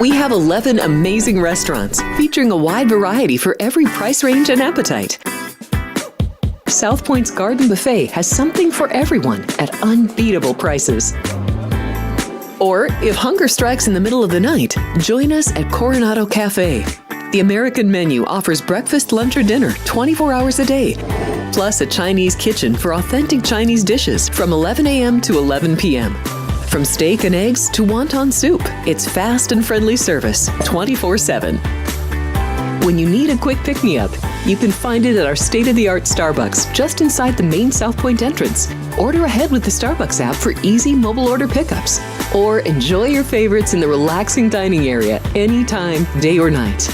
We have 11 amazing restaurants featuring a wide variety for every price range and appetite. South Point's Garden Buffet has something for everyone at unbeatable prices. Or, if hunger strikes in the middle of the night, join us at Coronado Cafe. The American menu offers breakfast, lunch, or dinner 24 hours a day, plus a Chinese kitchen for authentic Chinese dishes from 11 a.m. to 11 p.m. From steak and eggs to wonton soup, it's fast and friendly service 24/7. When you need a quick pick-me-up, you can find it at our state-of-the-art Starbucks just inside the main South Point entrance. Order ahead with the Starbucks app for easy mobile order pickups. Or enjoy your favorites in the relaxing dining area anytime, day or night.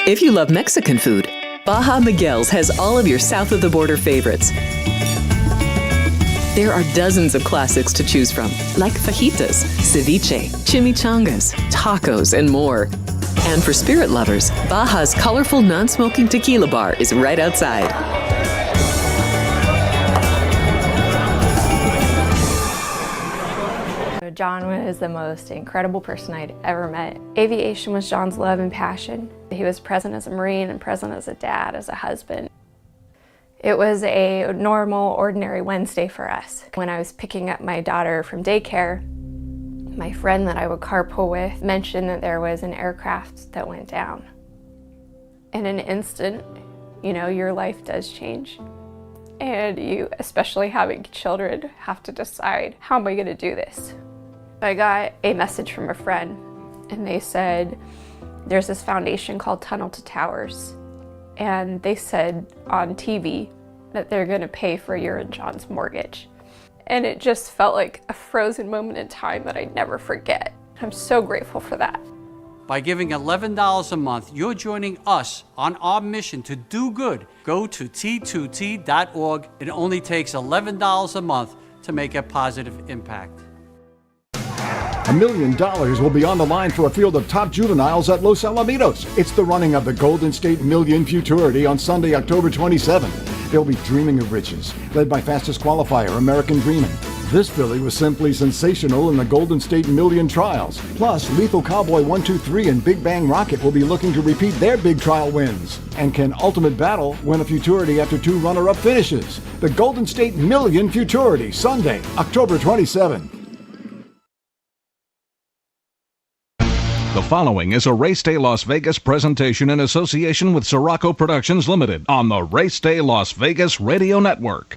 If you love Mexican food, Baja Miguel's has all of your south-of-the-border favorites. There are dozens of classics to choose from, like fajitas, ceviche, chimichangas, tacos, and more. And for spirit lovers, Baja's colorful non-smoking tequila bar is right outside. John was the most incredible person I'd ever met. Aviation was John's love and passion. He was present as a Marine and present as a dad, as a husband. It was a normal, ordinary Wednesday for us. When I was picking up my daughter from daycare, my friend that I would carpool with mentioned that there was an aircraft that went down. In an instant, your life does change. And you, especially having children, have to decide, how am I going to do this? I got a message from a friend, and they said, there's this foundation called Tunnel to Towers. And they said on TV that they're going to pay for your and John's mortgage. And it just felt like a frozen moment in time that I'd never forget. I'm so grateful for that. By giving $11 a month, you're joining us on our mission to do good. Go to T2T.org. It only takes $11 a month to make a positive impact. $1 million will be on the line for a field of top juveniles at Los Alamitos. It's the running of the Golden State Million Futurity on Sunday, October 27th. They'll be dreaming of riches, led by fastest qualifier, American Dreamin'. This filly was simply sensational in the Golden State Million trials. Plus, Lethal Cowboy 123 and Big Bang Rocket will be looking to repeat their big trial wins. And can Ultimate Battle win a Futurity after 2 runner-up finishes? The Golden State Million Futurity, Sunday, October 27th. The following is a Race Day Las Vegas presentation in association with Siraco Productions Limited on the Race Day Las Vegas Radio Network.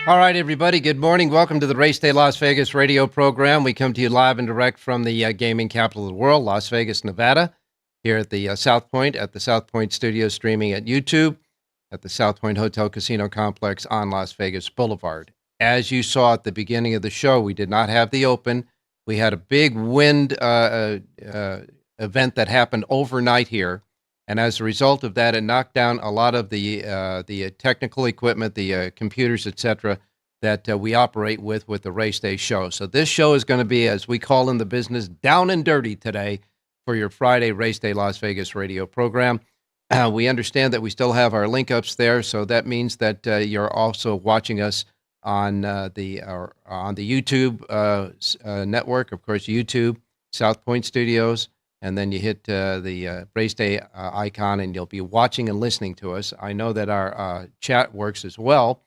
All right, everybody, good morning. Welcome to the Race Day Las Vegas radio program. We come to you live and direct from the gaming capital of the world, Las Vegas, Nevada, here at the South Point, at the South Point Studio, streaming at YouTube, at the South Point Hotel Casino Complex on Las Vegas Boulevard. As you saw at the beginning of the show, we did not have the Open. We had a big wind event that happened overnight here, and as a result of that, it knocked down a lot of the technical equipment, the computers, etc., that we operate with the Race Day show. So this show is going to be, as we call in the business, down and dirty today for your Friday Race Day Las Vegas radio program. We understand that we still have our link ups there, so that means that you're also watching us on the YouTube network, of course, YouTube, South Point Studios, and then you hit the Race Day icon, and you'll be watching and listening to us. I know that our chat works as well,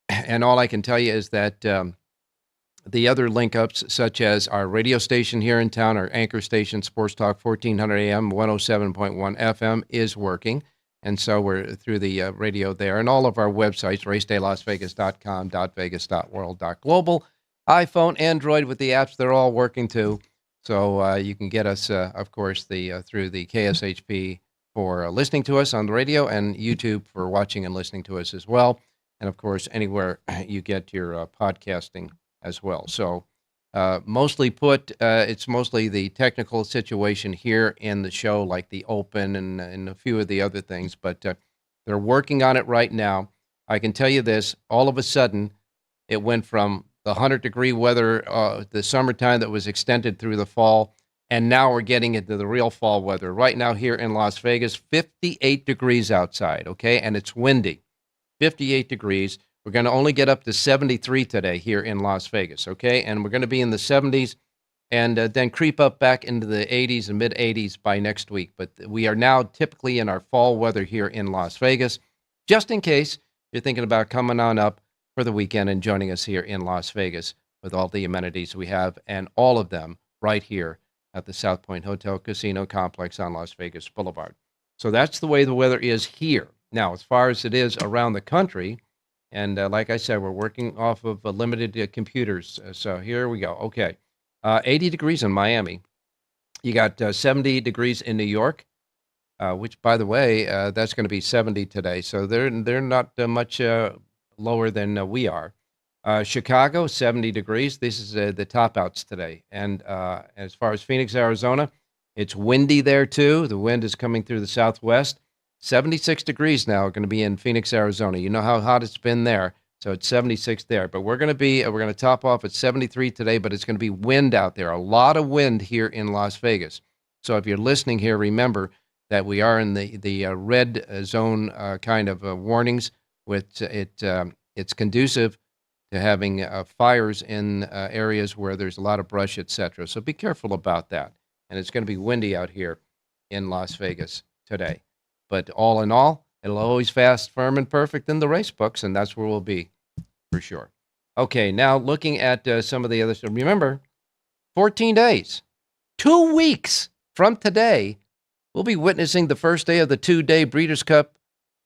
and all I can tell you is that the other link-ups, such as our radio station here in town, our anchor station, Sports Talk 1400 AM, 107.1 FM, is working. And so we're through the radio there, and all of our websites, racedaylasvegas.com, .vegas.world, .global, iPhone, Android with the apps, they're all working too. So you can get us, of course, through the KSHP for listening to us on the radio, and YouTube for watching and listening to us as well. And of course, anywhere you get your podcasting as well. So mostly put, it's mostly the technical situation here in the show, like the Open and a few of the other things, but they're working on it right now. I can tell you this, all of a sudden, it went from the 100-degree weather, the summertime that was extended through the fall, and now we're getting into the real fall weather. Right now here in Las Vegas, 58 degrees outside, okay, and it's windy. 58 degrees. We're going to only get up to 73 today here in Las Vegas, okay? And we're going to be in the 70s and then creep up back into the 80s and mid-80s by next week. But we are now typically in our fall weather here in Las Vegas, just in case you're thinking about coming on up for the weekend and joining us here in Las Vegas with all the amenities we have, and all of them right here at the South Point Hotel Casino Complex on Las Vegas Boulevard. So that's the way the weather is here. Now, as far as it is around the country, and like I said, we're working off of limited computers. So here we go. Okay. 80 degrees in Miami. You got 70 degrees in New York, which, by the way, that's going to be 70 today. So they're not much lower than we are. Chicago, 70 degrees. This is the top outs today. And as far as Phoenix, Arizona, it's windy there too. The wind is coming through the southwest. 76 degrees now, going to be in Phoenix, Arizona. You know how hot it's been there. So it's 76 there. But we're going to top off at 73 today, but it's going to be wind out there. A lot of wind here in Las Vegas. So if you're listening here, remember that we are in the red zone kind of warnings. With it's conducive to having fires in areas where there's a lot of brush, etc. So be careful about that. And it's going to be windy out here in Las Vegas today. But all in all, it'll always fast, firm, and perfect in the race books, and that's where we'll be for sure. Okay, now looking at some of the other stuff. Remember, 14 days, 2 weeks from today, we'll be witnessing the first day of the 2-day Breeders' Cup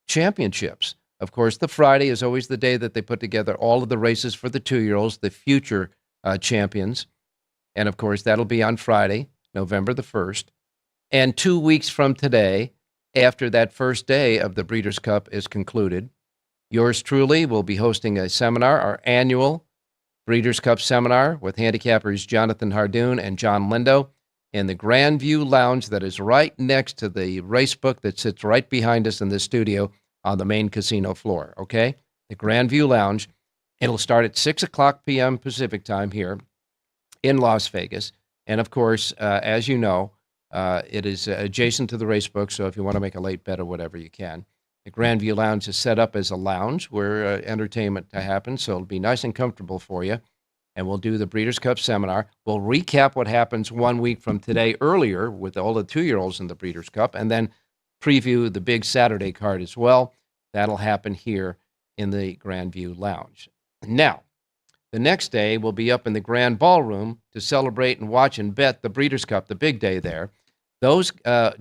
Championships. Of course, the Friday is always the day that they put together all of the races for the 2-year-olds, the future champions. And, of course, that'll be on Friday, November the 1st. And 2 weeks from today, after that first day of the Breeders' Cup is concluded, yours truly will be hosting a seminar, our annual Breeders' Cup seminar with handicappers Jonathan Hardoon and John Lindo in the Grand View Lounge that is right next to the race book that sits right behind us in the studio on the main casino floor, okay? The Grand View Lounge. It'll start at 6 o'clock p.m. Pacific time here in Las Vegas. And, of course, as you know, it is adjacent to the race book, so if you want to make a late bet or whatever, you can. The Grand View Lounge is set up as a lounge where entertainment happens, so it'll be nice and comfortable for you. And we'll do the Breeders' Cup seminar. We'll recap what happens 1 week from today earlier with all the 2-year-olds in the Breeders' Cup, and then preview the big Saturday card as well. That'll happen here in the Grand View Lounge. Now, the next day, we'll be up in the Grand Ballroom to celebrate and watch and bet the Breeders' Cup, the big day there. Those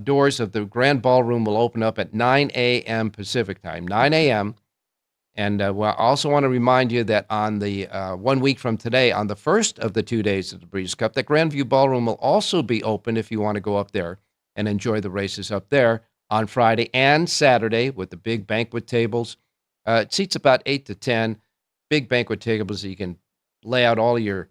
doors of the Grand Ballroom will open up at 9 a.m. Pacific time, 9 a.m. And I also want to remind you that on the 1 week from today, on the first of the 2 days of the Breeders' Cup, the Grandview Ballroom will also be open if you want to go up there and enjoy the races up there on Friday and Saturday with the big banquet tables. It seats about 8 to 10 big banquet tables that you can lay out all your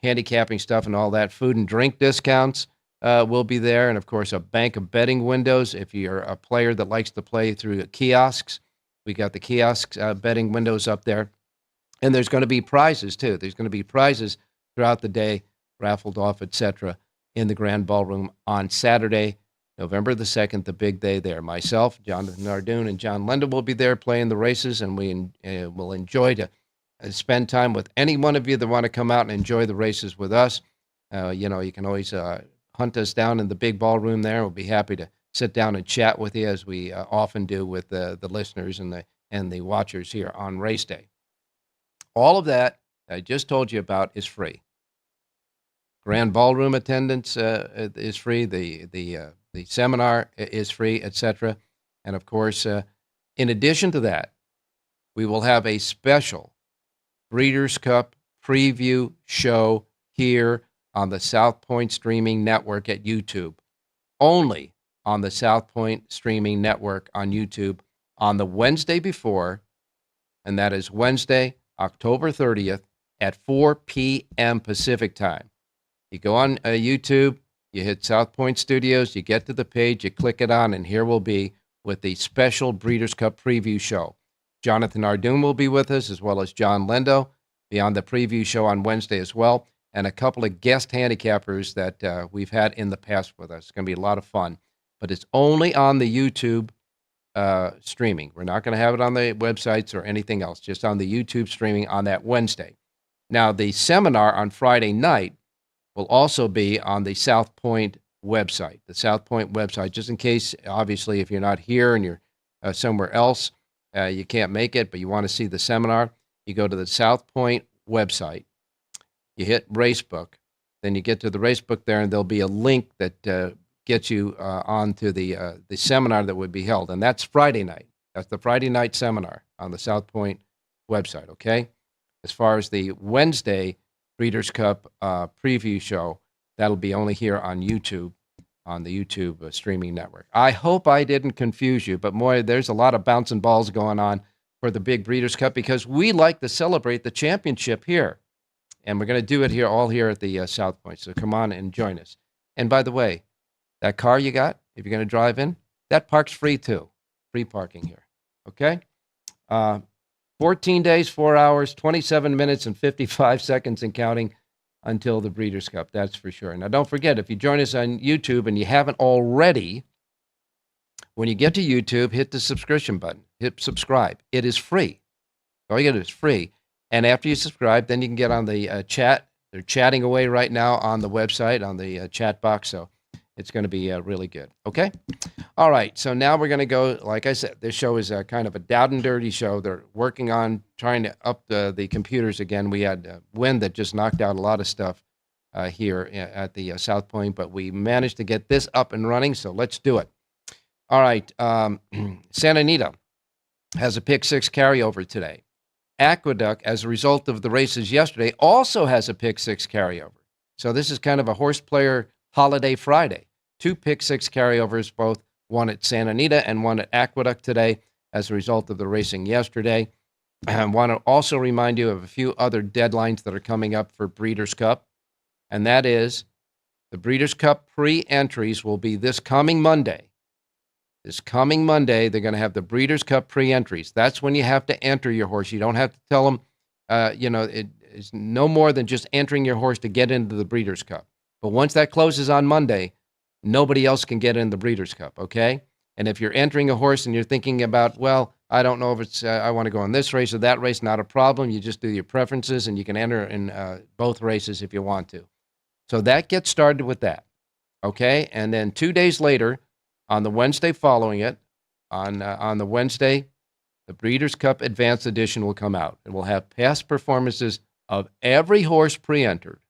handicapping stuff and all that. Food and drink discounts will be there. And, of course, a bank of betting windows if you're a player that likes to play through kiosks. We got the kiosks betting windows up there. And there's going to be prizes, too. There's going to be prizes throughout the day, raffled off, etc., in the Grand Ballroom on Saturday, November the 2nd, the big day there. Myself, Jonathan Hardoon, and John Lindo will be there playing the races, and we will enjoy to spend time with any one of you that want to come out and enjoy the races with us. You can always hunt us down in the big ballroom there. We'll be happy to sit down and chat with you, as we often do with the listeners and the watchers here on race day. All of that I just told you about is free. Grand Ballroom attendance is free. The seminar is free, etc. And, of course, in addition to that, we will have a special Breeders' Cup preview show here on the South Point Streaming Network at YouTube. Only on the South Point Streaming Network on YouTube on the Wednesday before, and that is Wednesday, October 30th at 4 p.m. Pacific time. You go on YouTube, you hit South Point Studios, you get to the page, you click it on, and here we'll be with the special Breeders' Cup preview show. Jonathan Hardoon will be with us, as well as John Lindo, be on the preview show on Wednesday as well, and a couple of guest handicappers that we've had in the past with us. It's going to be a lot of fun. But it's only on the YouTube streaming. We're not going to have it on the websites or anything else, just on the YouTube streaming on that Wednesday. Now, the seminar on Friday night will also be on the South Point website. The South Point website, just in case, obviously, if you're not here and you're somewhere else, you can't make it, but you want to see the seminar, you go to the South Point website, you hit Racebook, then you get to the Racebook there, and there'll be a link that gets you onto the seminar that would be held, and that's Friday night. That's the Friday night seminar on the South Point website, okay? As far as the Wednesday Breeders' Cup preview show, that'll be only here on YouTube, on the YouTube streaming network. I hope I didn't confuse you, but boy, there's a lot of bouncing balls going on for the big Breeders' Cup because we like to celebrate the championship here. And we're going to do it here, all here at the South Point. So come on and join us. And by the way, that car you got, if you're going to drive in, that park's free too. Free parking here. Okay? 14 days, 4 hours, 27 minutes, and 55 seconds and counting until the Breeders' Cup. That's for sure. Now, don't forget, if you join us on YouTube and you haven't already, when you get to YouTube, hit the subscription button. Hit subscribe. It is free. All you got to do is free. And after you subscribe, then you can get on the chat. They're chatting away right now on the website, on the chat box. So it's going to be really good. Okay? All right. So now we're going to go, like I said, this show is kind of a down and dirty show. They're working on trying to up the computers again. We had wind that just knocked out a lot of stuff here at the South Point, but we managed to get this up and running. So let's do it. All right. Santa Anita has a pick six carryover today. Aqueduct, as a result of the races yesterday, also has a pick six carryover. So this is kind of a horse player holiday Friday. 2 pick six carryovers, both one at Santa Anita and one at Aqueduct today as a result of the racing yesterday. I want to also remind you of a few other deadlines that are coming up for Breeders' Cup, and that is the Breeders' Cup pre-entries will be this coming Monday. This coming Monday, they're going to have the Breeders' Cup pre-entries. That's when you have to enter your horse. You don't have to tell them, it's no more than just entering your horse to get into the Breeders' Cup. But once that closes on Monday, nobody else can get in the Breeders' Cup, okay? And if you're entering a horse and you're thinking about, well, I don't know if it's, I want to go in this race or that race, not a problem. You just do your preferences and you can enter in both races if you want to. So that gets started with that, okay? And then 2 days later, on the Wednesday following it, on the Wednesday, the Breeders' Cup Advanced Edition will come out. It will have past performances of every horse pre-entered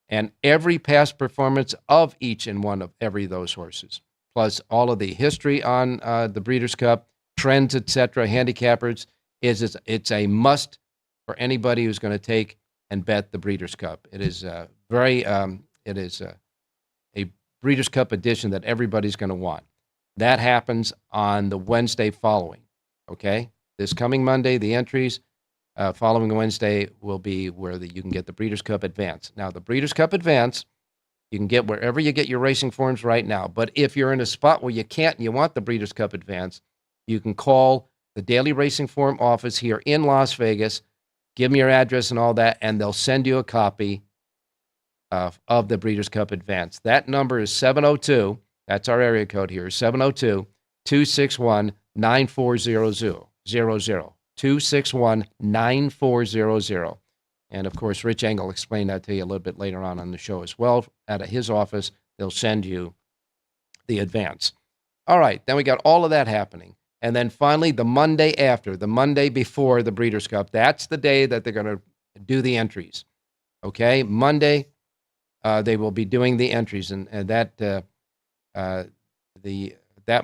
and every past performance of each and one of every of those horses, plus all of the history on the Breeders' Cup, trends, etc., handicappers. It's a must for anybody who's going to take and bet the Breeders' Cup. It is a Breeders' Cup edition that everybody's going to want. That happens on the Wednesday following, okay? This coming Monday, the entries following Wednesday will be where you can get the Breeders' Cup Advance. Now, the Breeders' Cup Advance, you can get wherever you get your racing forms right now. But if you're in a spot where you can't and you want the Breeders' Cup Advance, you can call the Daily Racing Form office here in Las Vegas, give them your address and all that, and they'll send you a copy of the Breeders' Cup Advance. That number is 702. That's our area code here, 702-261-9400. 261-9400. And, of course, Rich Eng will explain that to you a little bit later on the show as well. Out of his office, they'll send you the advance. All right, then we got all of that happening. And then finally, the Monday after, the Monday before the Breeders' Cup, that's the day that they're going to do the entries. Okay, Monday, they will be doing the entries, and that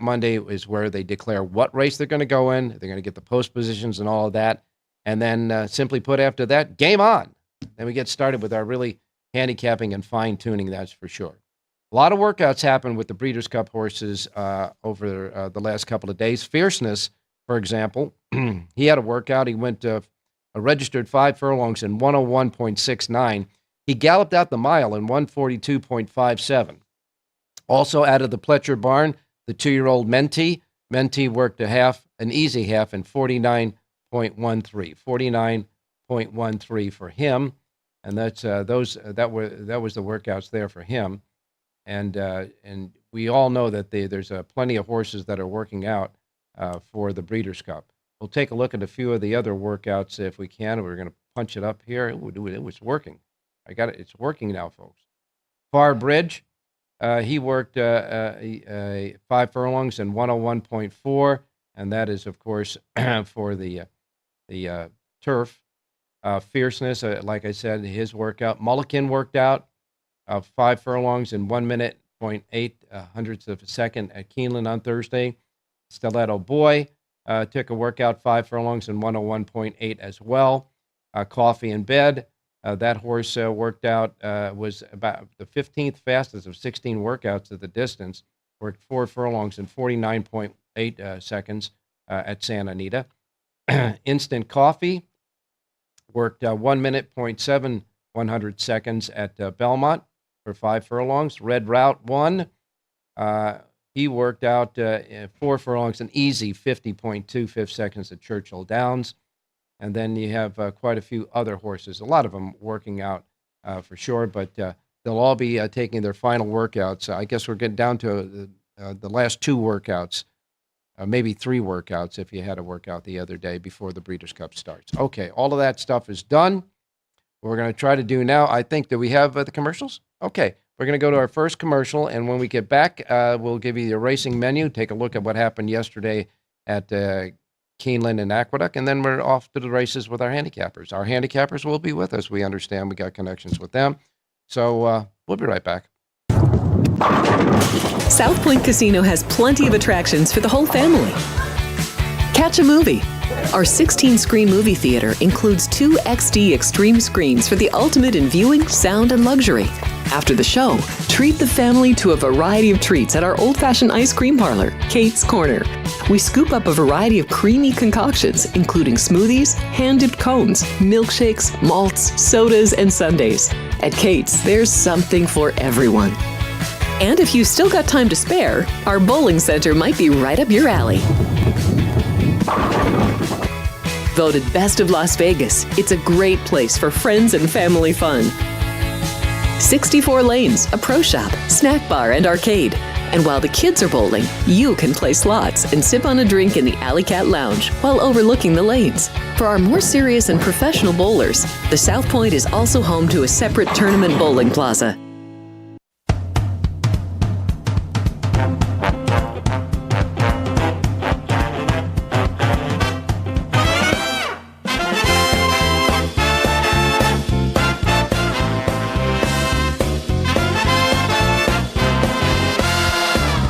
Monday is where they declare what race they're going to go in. They're going to get the post positions and all of that, and then simply put after that, game on. Then we get started with our really handicapping and fine tuning. That's for sure. A lot of workouts happen with the Breeders' Cup horses over the last couple of days. Fierceness, for example, he had a workout. He went a registered 5 furlongs in 101.69. He galloped out the mile in 142.57. Also out of the Pletcher barn, the 2-year-old Menti. Menti worked an easy half in 49.13. 49.13 for him, and that was the workouts there for him. And we all know that there's plenty of horses that are working out for the Breeders' Cup. We'll take a look at a few of the other workouts if we can. We're going to punch it up here. It was working. I got it. It's working now, folks. Far Bridge, he worked 5 furlongs in 101.4, and that is, of course, for the turf. Fierceness, like I said, his workout. Mulliken worked out 5 furlongs in 1 minute, 0.8 hundredths of a second at Keeneland on Thursday. Stiletto Boy took a workout 5 furlongs in 101.8 as well. Coffee in Bed, that horse worked out, was about the 15th fastest of 16 workouts at the distance, worked 4 furlongs in 49.8 seconds at Santa Anita. Instant Coffee worked 1 minute, 0.7 100 seconds at Belmont for 5 furlongs. Red Route won. He worked out 4 furlongs, an easy 50.25 seconds at Churchill Downs. And then you have quite a few other horses, a lot of them working out for sure, but they'll all be taking their final workouts. I guess we're getting down to the last 2 workouts, maybe 3 workouts if you had a workout the other day before the Breeders' Cup starts. Okay, all of that stuff is done. What we're going to try to do now, I think, do we have the commercials? Okay, we're going to go to our first commercial, and when we get back, we'll give you the racing menu, take a look at what happened yesterday at Keeneland and Aqueduct, and then we're off to the races with our handicappers. Our handicappers will be with us. We understand we got connections with them. So we'll be right back. South Point Casino has plenty of attractions for the whole family. Catch a movie. Our 16-screen movie theater includes 2 XD Extreme screens for the ultimate in viewing, sound, and luxury. After the show, treat the family to a variety of treats at our old-fashioned ice cream parlor, Kate's Corner. We scoop up a variety of creamy concoctions, including smoothies, hand-dipped cones, milkshakes, malts, sodas, and sundaes. At Kate's, there's something for everyone. And if you've still got time to spare, our bowling center might be right up your alley. Voted Best of Las Vegas, it's a great place for friends and family fun. 64 lanes, a pro shop, snack bar, and arcade. And while the kids are bowling, you can play slots and sip on a drink in the Alley Cat Lounge while overlooking the lanes. For our more serious and professional bowlers, the South Point is also home to a separate tournament bowling plaza.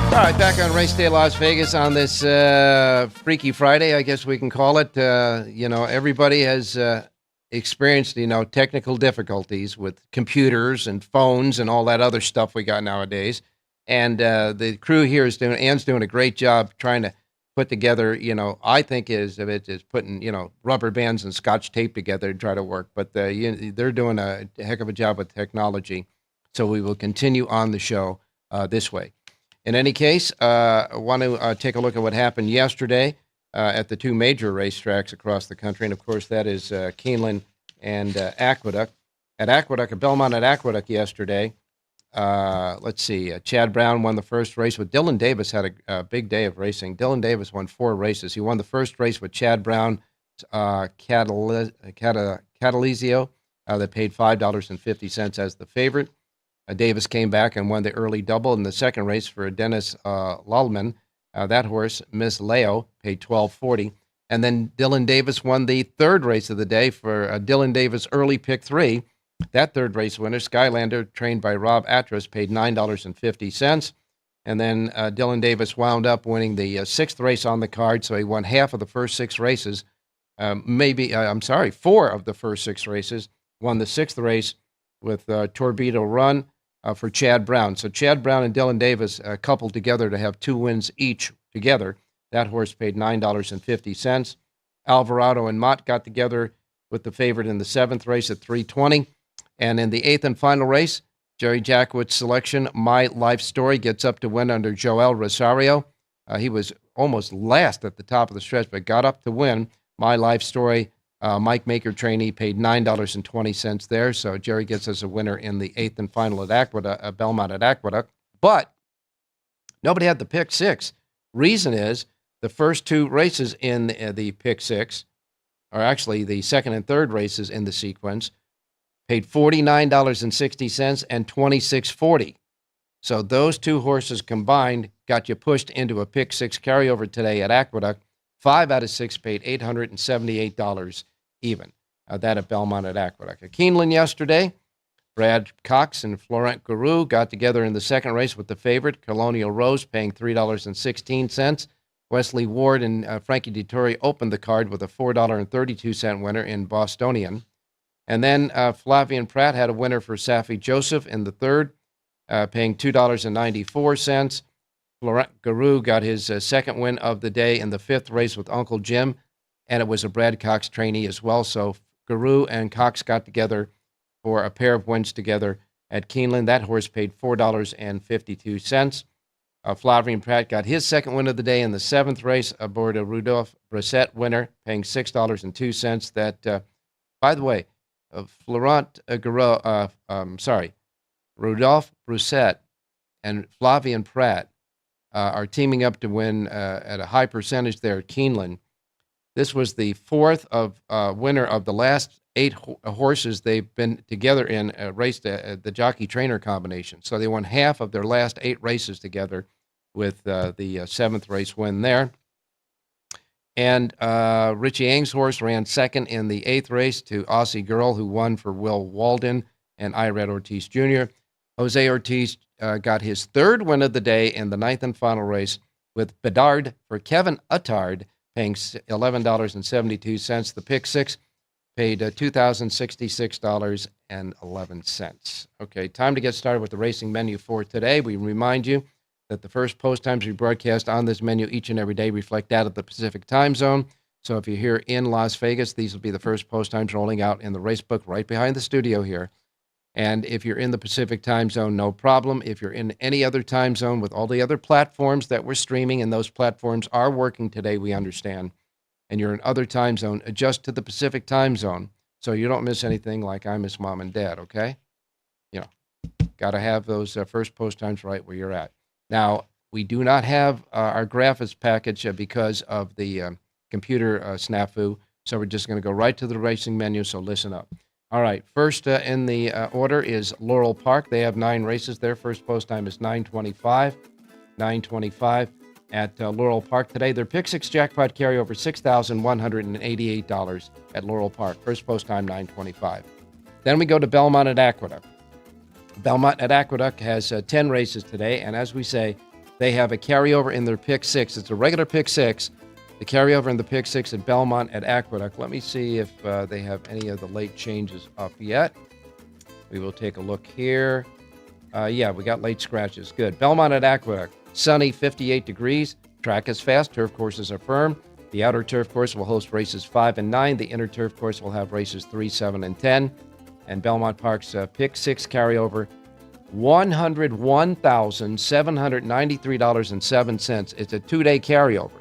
All right, back on Race Day Las Vegas on this Freaky Friday, I guess we can call it. Everybody has experienced, technical difficulties with computers and phones and all that other stuff we got nowadays. And the crew here Ann's doing a great job trying to put together, I think is putting, rubber bands and scotch tape together to try to work. But they're doing a heck of a job with technology. So we will continue on the show this way. In any case, I want to take a look at what happened yesterday at the 2 major racetracks across the country. And, of course, that is Keeneland and Aqueduct. At Belmont at Aqueduct yesterday, Chad Brown won the first race with Dylan Davis, had a big day of racing. Dylan Davis won 4 races. He won the first race with Chad Brown, Catalysio, that paid $5.50 as the favorite. Davis came back and won the early double in the second race for Dennis Lallman. That horse, Miss Leo, paid $12.40. And then Dylan Davis won the third race of the day for Dylan Davis early pick 3. That third race winner, Skylander, trained by Rob Atras, paid $9.50. And then Dylan Davis wound up winning the 6th race on the card, so he won half of the first 6 races. 4 of the first 6 races. Won the 6th race with Torpedo Run for Chad Brown. So Chad Brown and Dylan Davis coupled together to have 2 wins each together. That horse paid $9.50. Alvarado and Mott got together with the favorite in the 7th race at $3.20. And in the 8th and final race, Jerry Jackowitz's selection, My Life Story, gets up to win under Joel Rosario. He was almost last at the top of the stretch, but got up to win. My Life Story, Mike Maker trainee, paid $9.20 there. So Jerry gets us a winner in the 8th and final at Belmont at Aqueduct. But nobody had the pick 6. Reason is the first two races in the pick six, or actually the second and third races in the sequence, paid $49.60 and $26.40. So those two horses combined got you pushed into a pick six carryover today at Aqueduct. 5 out of 6 paid $878 even. That at Belmont at Aqueduct. At Keeneland yesterday, Brad Cox and Florent Geroux got together in the second race with the favorite, Colonial Rose, paying $3.16. Wesley Ward and Frankie Dettori opened the card with a $4.32 winner in Bostonian. And then Flavian Pratt had a winner for Safi Joseph in the third, paying $2.94. Florent Geroux got his second win of the day in the fifth race with Uncle Jim, and it was a Brad Cox trainee as well. So Geroux and Cox got together for a pair of wins together at Keeneland. That horse paid $4.52. Flavian Pratt got his second win of the day in the seventh race aboard a Rudolph Brissett winner, paying $6.02. That, by the way, Rudolph Brissett and Flavian Pratt are teaming up to win at a high percentage there at Keeneland. This was the fourth winner of the last 8 horses they've been together in raced the jockey trainer combination. So they won half of their last 8 races together with the seventh race win there. And Richie Eng's horse ran second in the 8th race to Aussie Girl, who won for Will Walden and Irad Ortiz Jr. Jose Ortiz got his third win of the day in the 9th and final race with Bedard for Kevin Attard, paying $11.72. The pick six paid $2,066.11. Okay, time to get started with the racing menu for today. We remind you that the first post times we broadcast on this menu each and every day reflect that of the Pacific time zone. So if you're here in Las Vegas, these will be the first post times rolling out in the race book right behind the studio here. And if you're in the Pacific time zone, no problem. If you're in any other time zone with all the other platforms that we're streaming, and those platforms are working today, we understand, and you're in other time zone, adjust to the Pacific time zone so you don't miss anything like I miss mom and dad, okay? You know, got to have those first post times right where you're at. Now, we do not have our graphics package because of the computer snafu, so we're just going to go right to the racing menu, so listen up. All right, first in the order is Laurel Park. They have 9 races there. First post time is 9:25. 9:25 at Laurel Park today. Their pick six jackpot carryover $6,188 at Laurel Park. First post time 9:25. Then we go to Belmont at Aqueduct. Belmont at Aqueduct has 10 races today, and as we say, they have a carryover in their pick six. It's a regular pick six. The carryover in the pick six at Belmont at Aqueduct. Let me see if they have any of the late changes up yet. We will take a look here. Yeah, we got late scratches. Good. Belmont at Aqueduct. Sunny, 58 degrees. Track is fast. Turf courses are firm. The outer turf course will host races 5 and 9. The inner turf course will have races 3, 7, and 10. And Belmont Park's pick six carryover, $101,793.07. It's a 2-day carryover.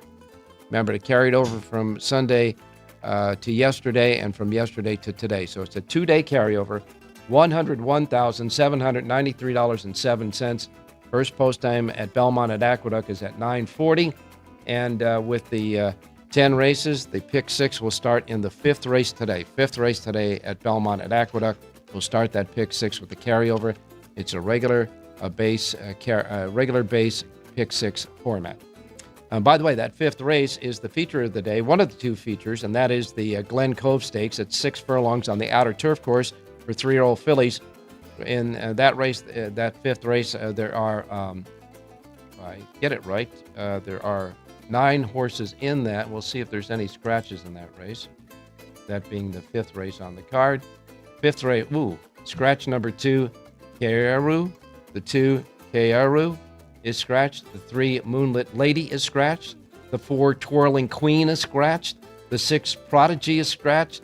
Remember, it carried over from Sunday to yesterday and from yesterday to today. So it's a 2-day carryover, $101,793.07. First post time at Belmont at Aqueduct is at 9:40. And with the 10 races, the pick six will start in the 5th race today. 5th race today at Belmont at Aqueduct. We'll start that pick six with the carryover. It's a regular base pick six format. By the way, that 5th race is the feature of the day, one of the 2 features, and that is the Glen Cove Stakes at 6 furlongs on the outer turf course for 3-year-old fillies. In that race, that 5th race, there are, if I get it right, there are 9 horses in that. We'll see if there's any scratches in that race, that being the 5th race on the card. 5th race, scratch number 2, Kearu. The 2, Kearu, is scratched. The 3, Moonlit Lady, is scratched. The 4, Twirling Queen, is scratched. The 6, Prodigy, is scratched.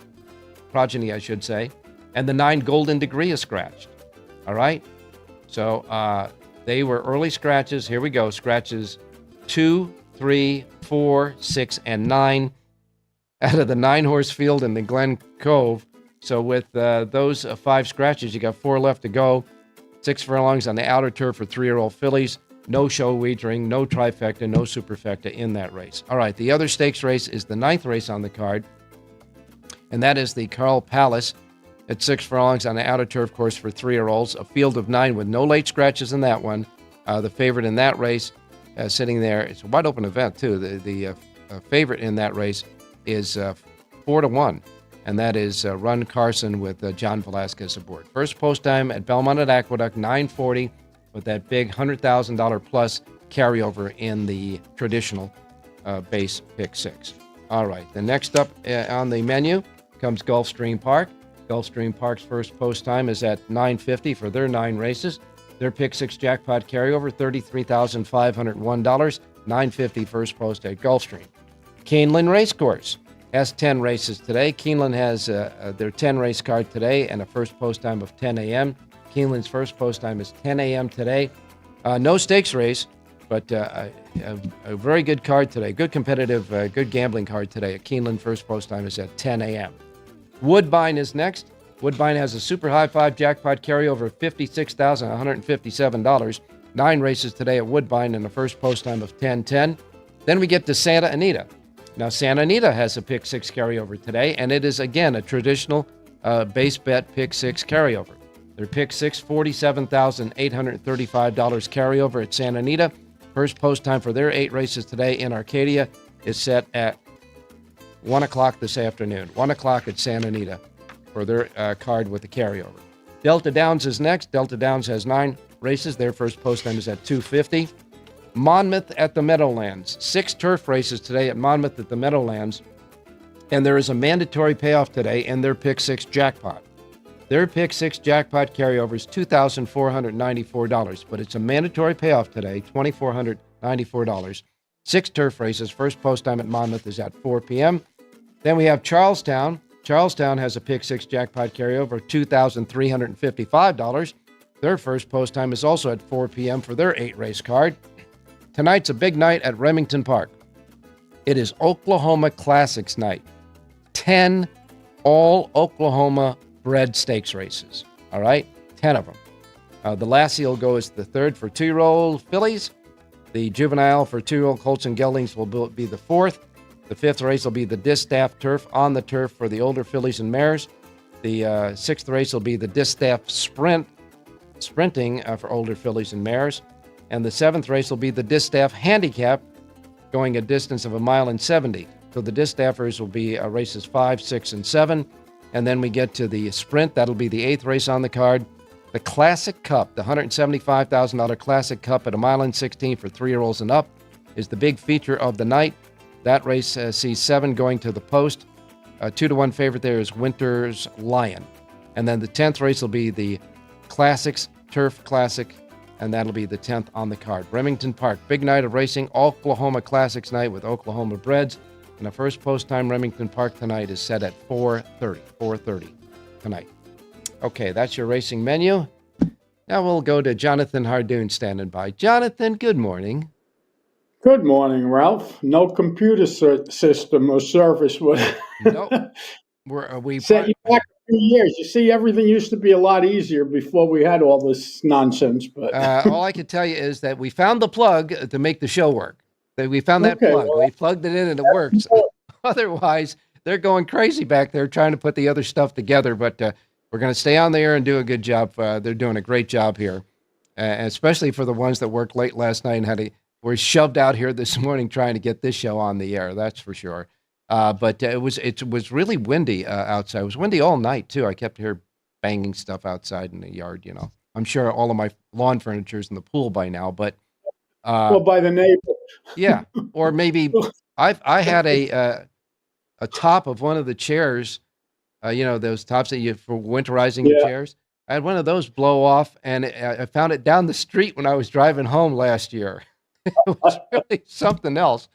Progeny, I should say. And the 9, Golden Degree, is scratched. All right? So they were early scratches. Here we go. Scratches 2, 3, 4, 6, and 9 out of the 9-horse field in the Glen Cove. So with those 5 scratches, you got 4 left to go. 6 furlongs on the outer turf for 3-year-old fillies. no show wagering, no trifecta, no superfecta in that race. All right, the other stakes race is the 9th race on the card, and that is the Carl Palace at 6 furlongs on the outer turf course for 3-year-olds, a field of 9 with no late scratches in that one. The favorite in that race sitting there, it's a wide open event too. The favorite in that race is 4-1, and that is Run Carson with John Velasquez aboard. First post time at Belmont at Aqueduct, 9:40, with that big $100,000 plus carryover in the traditional base pick 6. All right, the next up on the menu comes Gulfstream Park. Gulfstream Park's first post time is at 9:50 for their 9 races. Their pick 6 jackpot carryover, $33,501, $950 first post at Gulfstream. Keeneland Racecourse has 10 races today. Keeneland has their 10 race card today and a first post time of 10 a.m. Keeneland's first post time is 10 a.m. today. No stakes race, but a very good card today. Good competitive, good gambling card today. At Keeneland, first post time is at 10 a.m. Woodbine is next. Woodbine has a super high 5 jackpot carryover of $56,157. 9 races today at Woodbine and a first post time of 10:10. Then we get to Santa Anita. Now, Santa Anita has a pick 6 carryover today, and it is, again, a traditional base bet pick 6 carryover. Their pick 6, $47,835 carryover at Santa Anita. First post time for their 8 races today in Arcadia is set at 1 o'clock this afternoon. 1 o'clock at Santa Anita for their card with the carryover. Delta Downs is next. Delta Downs has 9 races. Their first post time is at 2:50. Monmouth at the Meadowlands. 6 turf races today at Monmouth at the Meadowlands. And there is a mandatory payoff today in their pick 6 jackpot. Their pick 6 jackpot carryover is $2,494, but it's a mandatory payoff today, $2,494. 6 turf races. First post time at Monmouth is at 4 p.m. Then we have Charlestown. Charlestown has a pick 6 jackpot carryover, $2,355. Their first post time is also at 4 p.m. for their 8 race card. Tonight's a big night at Remington Park. It is Oklahoma Classics night. 10 all Oklahoma bred stakes races. All right? 10 of them. The Lassie will go as the third for 2-year-old fillies. The juvenile for 2-year-old colts and geldings will be the 4th. The 5th race will be the distaff turf on the turf for the older fillies and mares. The 6th race will be the distaff sprinting for older fillies and mares. And the 7th race will be the distaff handicap, going a distance of 1.70 miles. So the distaffers will be races 5, 6, and 7. And then we get to the sprint. That'll be the 8th race on the card. The Classic Cup, the $175,000 Classic Cup at 1.16 miles for 3-year-olds and up, is the big feature of the night. That race sees 7 going to the post. 2-1 favorite there is Winter's Lion. And then the 10th race will be the Classics Turf Classic, and that'll be the 10th on the card. Remington Park, big night of racing, Oklahoma Classics night with Oklahoma breds. And the first post time Remington Park tonight is set at 4:30 tonight. Okay, that's your racing menu. Now we'll go to Jonathan Hardoon standing by. Jonathan, good morning. Good morning, Ralph. No computer system or service would Nope. We set you back a few years. You see, everything used to be a lot easier before we had all this nonsense. But all I can tell you is that we found the plug to make the show work. We found that plug. Well, we plugged it in and it works. Otherwise, they're going crazy back there trying to put the other stuff together. But we're going to stay on the air and do a good job. They're doing a great job here, especially for the ones that worked late last night and were shoved out here this morning trying to get this show on the air. That's for sure. But it was really windy outside. It was windy all night too. I kept hearing banging stuff outside in the yard. You know, I'm sure all of my lawn furniture is in the pool by now. But well, by the neighbor. Yeah, or maybe I had a top of one of the chairs. Those tops that you for winterizing the chairs. I had one of those blow off, and I found it down the street when I was driving home last year. It was really something else.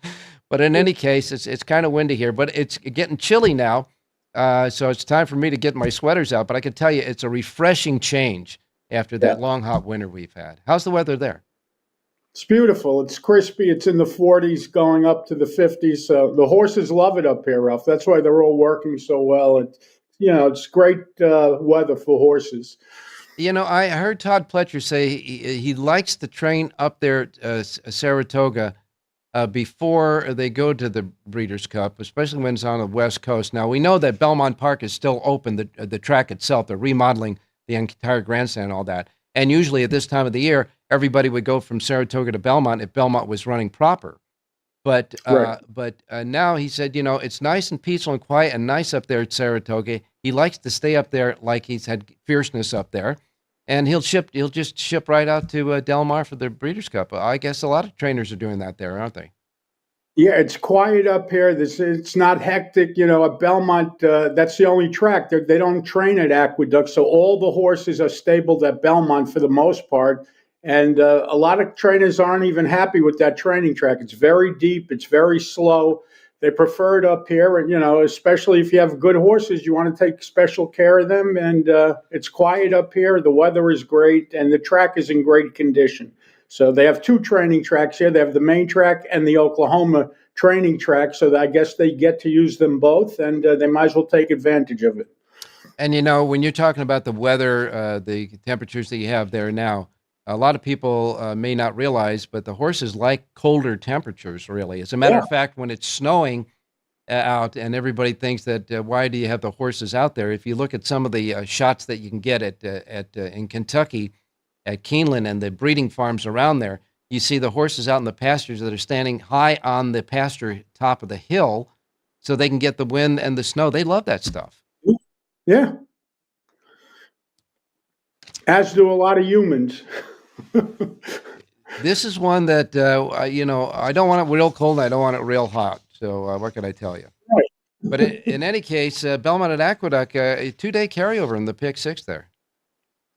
But in any case, it's kind of windy here, but it's getting chilly now. So it's time for me to get my sweaters out. But I can tell you, it's a refreshing change after that long, hot winter we've had. How's the weather there? It's beautiful. It's crispy. It's in the 40s, going up to the 50s. So the horses love it up here, Ralph. That's why they're all working so well. It's great weather for horses. I heard Todd Pletcher say he likes to train up there at Saratoga before they go to the Breeders' Cup, especially when it's on the West Coast. Now, we know that Belmont Park is still open, the track itself. They're remodeling the entire grandstand and all that. And usually at this time of the year, everybody would go from Saratoga to Belmont if Belmont was running proper. But Right. now he said, it's nice and peaceful and quiet and nice up there at Saratoga. He likes to stay up there like he's had fierceness up there. And he'll just ship right out to Del Mar for the Breeders' Cup. I guess a lot of trainers are doing that there, aren't they? Yeah, it's quiet up here. It's not hectic. At Belmont, that's the only track. They don't train at Aqueduct, so all the horses are stabled at Belmont for the most part. And a lot of trainers aren't even happy with that training track. It's very deep. It's very slow. They prefer it up here. And, especially if you have good horses, you want to take special care of them. And it's quiet up here. The weather is great, and the track is in great condition. So they have two training tracks here. They have the main track and the Oklahoma training track. So I guess they get to use them both, and they might as well take advantage of it. And when you're talking about the weather, the temperatures that you have there now, a lot of people may not realize, but the horses like colder temperatures, really. As a matter of fact, when it's snowing out and everybody thinks that why do you have the horses out there? If you look at some of the shots that you can get in Kentucky, at Keeneland and the breeding farms around there, you see the horses out in the pastures that are standing high on the pasture top of the hill so they can get the wind and the snow. They love that stuff. Yeah. As do a lot of humans. This is one that, I don't want it real cold and I don't want it real hot. So what can I tell you? Right. But in any case, Belmont at Aqueduct, a 2-day carryover in the pick six there.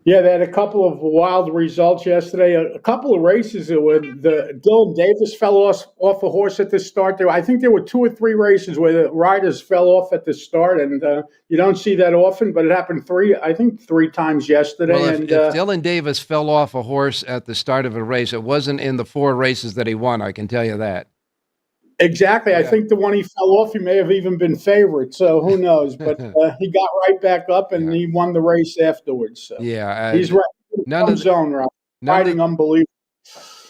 Yeah, they had a couple of wild results yesterday. A couple of races where Dylan Davis fell off a horse at the start. I think there were 2 or 3 races where the riders fell off at the start, and you don't see that often, but it happened 3 times yesterday. Well, if Dylan Davis fell off a horse at the start of a race, it wasn't in the 4 races that he won, I can tell you that. Exactly. Yeah. I think the one he fell off, he may have even been favorite. So who knows? But he got right back up and he won the race afterwards. So he's right. None of zone, right? Riding unbelievable.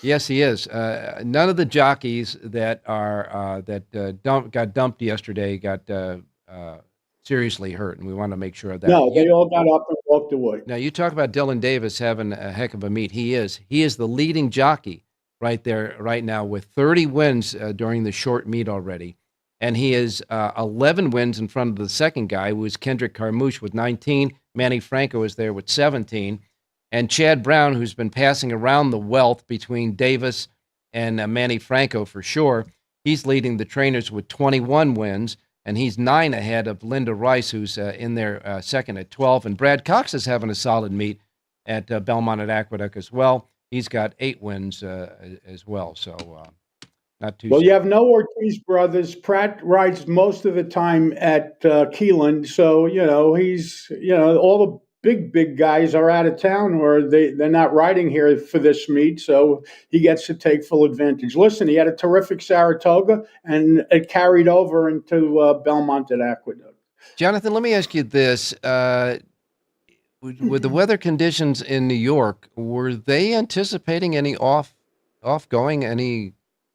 Yes, he is. None of the jockeys that are got dumped yesterday got seriously hurt, and we want to make sure of that. No, they all got up and walked away. Now you talk about Dylan Davis having a heck of a meet. He is the leading jockey right there, right now, with 30 wins during the short meet already. And he is 11 wins in front of the second guy, who is Kendrick Carmouche with 19. Manny Franco is there with 17. And Chad Brown, who's been passing around the wealth between Davis and Manny Franco for sure, he's leading the trainers with 21 wins, and he's 9 ahead of Linda Rice, who's in there second at 12. And Brad Cox is having a solid meet at Belmont at Aqueduct as well. He's got 8 wins as well, so not too. Well, you have no Ortiz brothers. Pratt rides most of the time at Keeneland, so he's all the big guys are out of town, or they're not riding here for this meet, so he gets to take full advantage. Listen, he had a terrific Saratoga, and it carried over into Belmont at Aqueduct. Jonathan, let me ask you this. With the weather conditions in New York, were they anticipating any off-going, any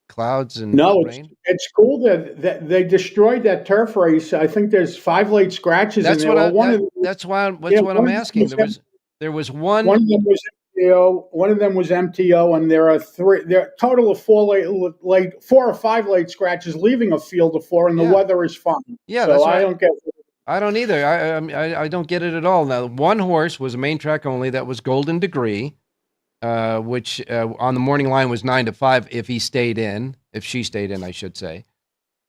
clouds and rain? It's cool that they destroyed that turf race. I think there's 5 late scratches in there. That's what I'm asking. There was one. One of them was MTO. One of them was MTO, and there are 3. There are a total of 4 or 5 late scratches, leaving a field of 4, and the weather is fine. Yeah, so that's right. I don't get. I don't either. I don't get it at all. Now, one horse was a main track only. That was Golden Degree, which on the morning line was 9 to 5 if she stayed in, I should say.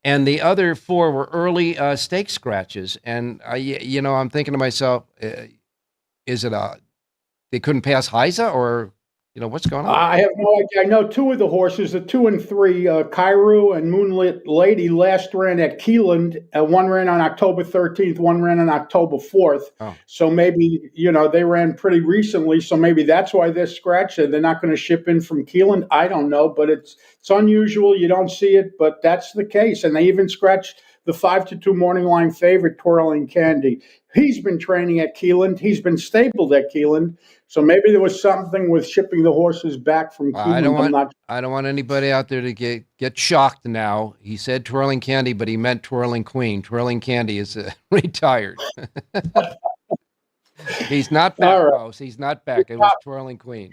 And the other 4 were early stake scratches. And I'm thinking to myself, is it they couldn't pass Heiza, or what's going on? I have no idea. I know 2 of the horses, the 2 and 3, Cairo and Moonlit Lady, last ran at Keeneland. One ran on October 13th, one ran on October 4th. Oh. So maybe, they ran pretty recently, so maybe that's why they're scratched. They're not going to ship in from Keeneland. I don't know, but it's unusual. You don't see it, but that's the case. And they even scratched the 5-2 morning line favorite, Twirling Candy. He's been training at Keeneland. He's been stabled at Keeneland. So maybe there was something with shipping the horses back from Keeneland. I don't want anybody out there to get shocked now. He said Twirling Candy, but he meant Twirling Queen. Twirling Candy is retired. He's not back, folks. He's not back. It was Twirling Queen.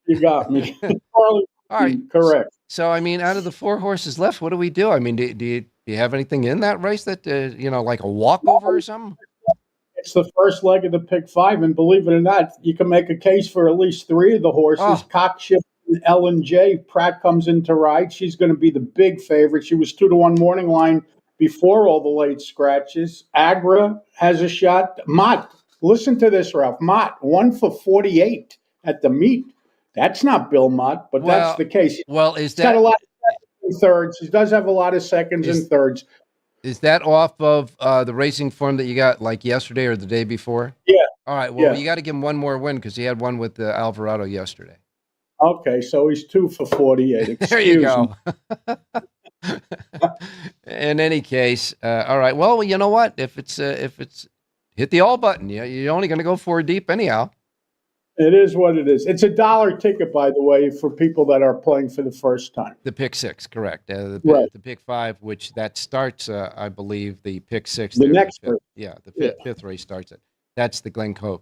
You got me. All right. Correct. So, I mean, out of the 4 horses left, what do we do? I mean, do you have anything in that race that, like a walkover or something? It's the first leg of the pick 5, and believe it or not, you can make a case for at least 3 of the horses. Cockshift and L&J. Pratt comes in to ride. She's going to be the big favorite. She was 2-1 morning line before all the late scratches. Agra has a shot. Mott, listen to this, Ralph. Mott, 1 for 48 at the meet. That's not Bill Mott, but that's the case. Well, He's got a lot of seconds and thirds. He does have a lot of seconds and thirds. Is that off of the racing form that you got like yesterday or the day before? Yeah. All right. Well, you got to give him one more win because he had one with Alvarado yesterday. Okay, so he's 2 for 48. There you go. In any case, all right. Well, you know what? If it's hit the all button, you're only going to go 4 deep anyhow. It is what it is. It's $1 ticket, by the way, for people that are playing for the first time. The pick 6, correct. The pick 5, which that starts, I believe, the pick 6. The next race. Yeah, the fifth race starts it. That's the Glen Cove.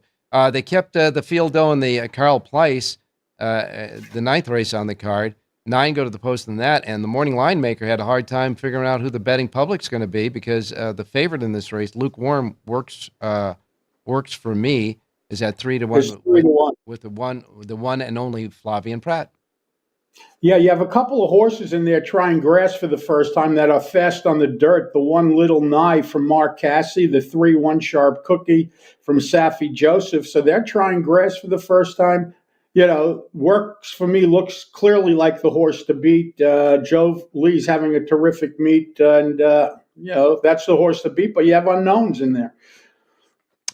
They kept the field though in the Carl Pleiss, the 9th race on the card. 9 go to the post in that, and the morning line maker had a hard time figuring out who the betting public's going to be because the favorite in this race, Lukewarm, works for me. Is at 3-1 with the one and only Flavien Prat. Yeah, you have a couple of horses in there trying grass for the first time that are fast on the dirt. The one Little Nye from Mark Cassie, the 3-1 Sharp Cookie from Safi Joseph. So they're trying grass for the first time. Works for me, looks clearly like the horse to beat. Joe Lee's having a terrific meet, and that's the horse to beat. But you have unknowns in there.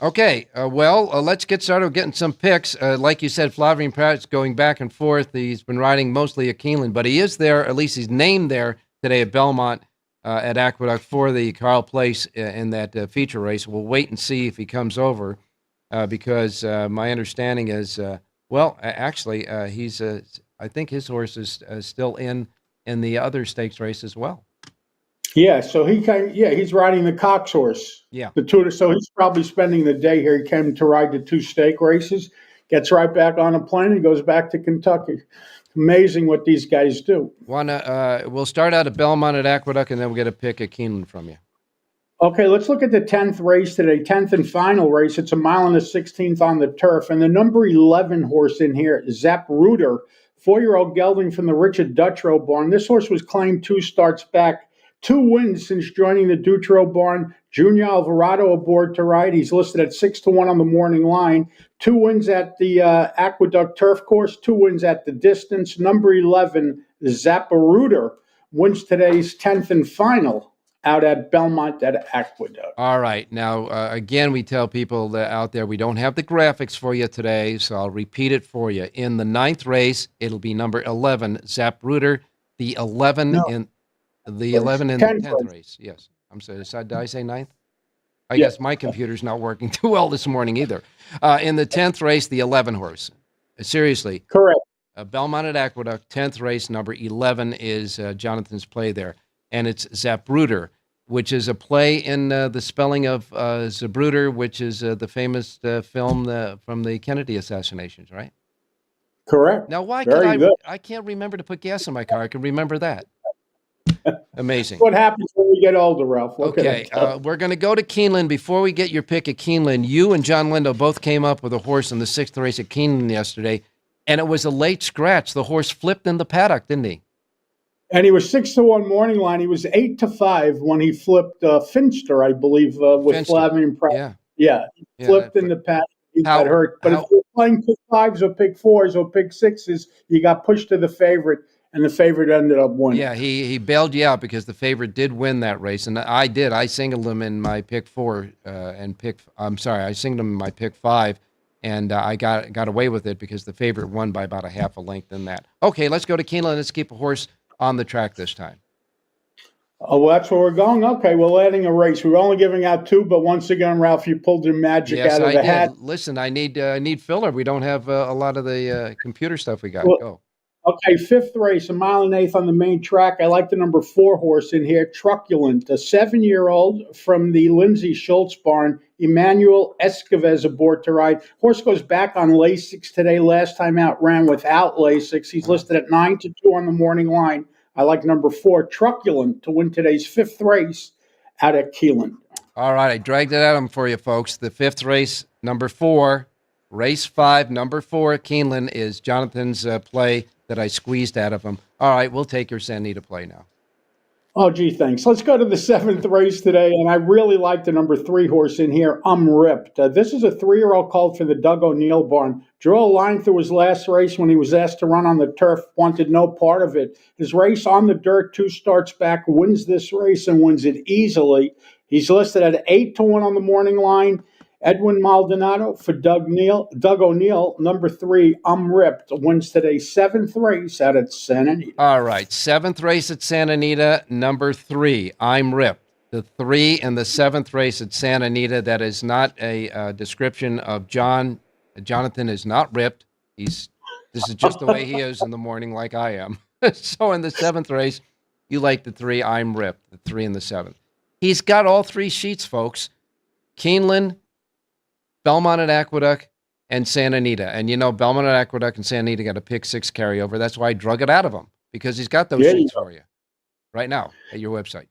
Okay, let's get started getting some picks. Like you said, Flavien Prat's going back and forth. He's been riding mostly at Keeneland, but he is there, at least he's named there today at Belmont at Aqueduct for the Carl Pleiss in that feature race. We'll wait and see if he comes over because my understanding is, he's I think his horse is still in the other stakes race as well. Yeah, so he's riding the Cox horse. Yeah. So he's probably spending the day here. He came to ride the 2 stake races, gets right back on a plane and goes back to Kentucky. Amazing what these guys do. We'll start out at Belmont at Aqueduct, and then we'll get a pick at Keeneland from you. Okay, let's look at the 10th race today, 10th and final race. It's 1 1/16 on the turf, and the number 11 horse in here, Zapruder, 4-year-old gelding from the Richard Dutrow barn. This horse was claimed 2 starts back. 2 wins since joining the Dutrow barn. Junior Alvarado aboard to ride. He's listed at 6-1 on the morning line. 2 wins at the Aqueduct turf course. 2 wins at the distance. Number 11, Zapruder, wins today's 10th and final out at Belmont at Aqueduct. All right. Now, again, we tell people that out there we don't have the graphics for you today, so I'll repeat it for you. In the 9th race, it'll be number 11, Zapruder, the 11 in... The 11 in the 10th race. Yes. I'm sorry. Did I say 9th? I guess my computer's not working too well this morning either. In the 10th race, the 11 horse. Seriously. Correct. Belmont at Aqueduct, 10th race, number 11 is Jonathan's play there. And it's Zapruder, which is a play in the spelling of Zapruder, which is the famous film from the Kennedy assassinations, right? Correct. Now, why I can't remember to put gas in my car. I can remember that. Amazing. What happens when we get older, Ralph? Okay, we're going to go to Keeneland. Before we get your pick at Keeneland, you and John Lindo both came up with a horse in the 6th race at Keeneland yesterday, and it was a late scratch. The horse flipped in the paddock, didn't he? And he was 6-1 morning line. He was 8-5 when he flipped Finster, I believe, with Flavien Prat. Yeah, he flipped in the paddock. He got hurt. But if you're playing pick 5s or pick 4s or pick 6s, you got pushed to the favorite. And the favorite ended up winning. Yeah, he bailed you out because the favorite did win that race, and I did. I singled him in my pick 4 I singled him in my pick 5, and I got away with it because the favorite won by about a half a length in that. Okay, let's go to Keeneland. Let's keep a horse on the track this time. Oh, well, that's where we're going? Okay, well, adding a race. We're only giving out two, but once again, Ralph, you pulled your magic Yes, out of I the did. hat. Listen, I need filler. We don't have a lot of the computer stuff we got. Well, Go. okay, fifth race, a mile and eighth on the main track. I like the number 4 horse in here, Truculent, a 7-year-old from the Lindsay Schultz barn. Emmanuel Escavez aboard to ride. Horse goes back on Lasix today. Last time out ran without Lasix. He's listed at 9-2 on the morning line. I like number 4, Truculent, to win today's fifth race out at Keelan. All right, I dragged it at them for you, folks. The fifth race, number 4, race 5, number 4 at Keeneland is Jonathan's play that I squeezed out of him. All right, we'll take your San Anita play now. Oh, gee, thanks. Let's go to the seventh race today, and I really like the number 3 horse in here, Ripped. This is a 3-year-old colt for the Doug O'Neill barn. Drew a line through his last race when he was asked to run on the turf, wanted no part of it. His race on the dirt, 2 starts back, wins this race and wins it easily. He's listed at 8-1 on the morning line. Edwin Maldonado for Doug O'Neill, number 3, Ripped, wins today's 7th race out at Santa Anita. All right, 7th race at Santa Anita, number 3, I'm Ripped. The 3 and the 7th race at Santa Anita, that is not a description of John. Jonathan is not ripped. This is just the way he is in the morning, like I am. So in the 7th race, you like the 3, I'm Ripped, the 3 and the 7th. He's got all 3 sheets, folks. Keeneland, Belmont at Aqueduct, and Santa Anita. And, Belmont at Aqueduct and Santa Anita got a pick 6 carryover. That's why I drug it out of him, because he's got those sheets for you right now at your website.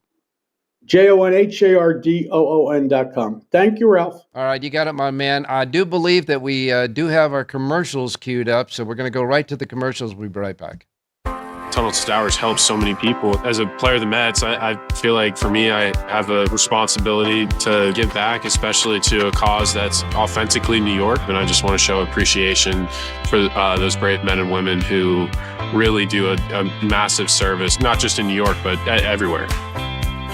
JONHARDOON.com. Thank you, Ralph. All right, you got it, my man. I do believe that we do have our commercials queued up, so we're going to go right to the commercials. We'll be right back. Tunnel to Towers helps so many people. As a player of the Mets, I feel like for me, I have a responsibility to give back, especially to a cause that's authentically New York. And I just want to show appreciation for those brave men and women who really do a massive service, not just in New York, but everywhere.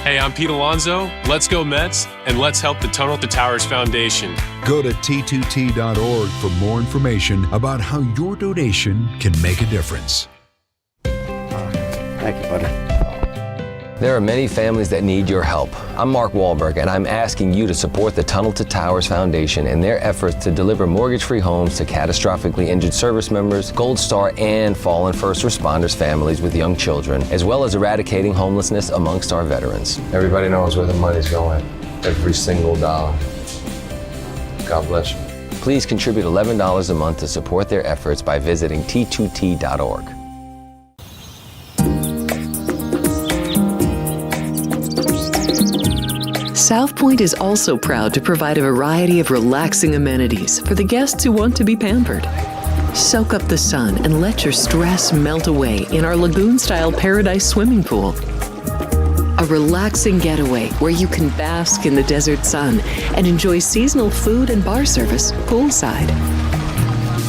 Hey, I'm Pete Alonso. Let's go Mets, and let's help the Tunnel to Towers Foundation. Go to T2T.org for more information about how your donation can make a difference. Thank you, buddy. There are many families that need your help. I'm Mark Wahlberg, and I'm asking you to support the Tunnel to Towers Foundation in their efforts to deliver mortgage-free homes to catastrophically injured service members, Gold Star, and fallen first responders families with young children, as well as eradicating homelessness amongst our veterans. Everybody knows where the money's going. Every single dollar. God bless you. Please contribute $11 a month to support their efforts by visiting T2T.org. South Point is also proud to provide a variety of relaxing amenities for the guests who want to be pampered. Soak up the sun and let your stress melt away in our lagoon-style paradise swimming pool. A relaxing getaway where you can bask in the desert sun and enjoy seasonal food and bar service poolside.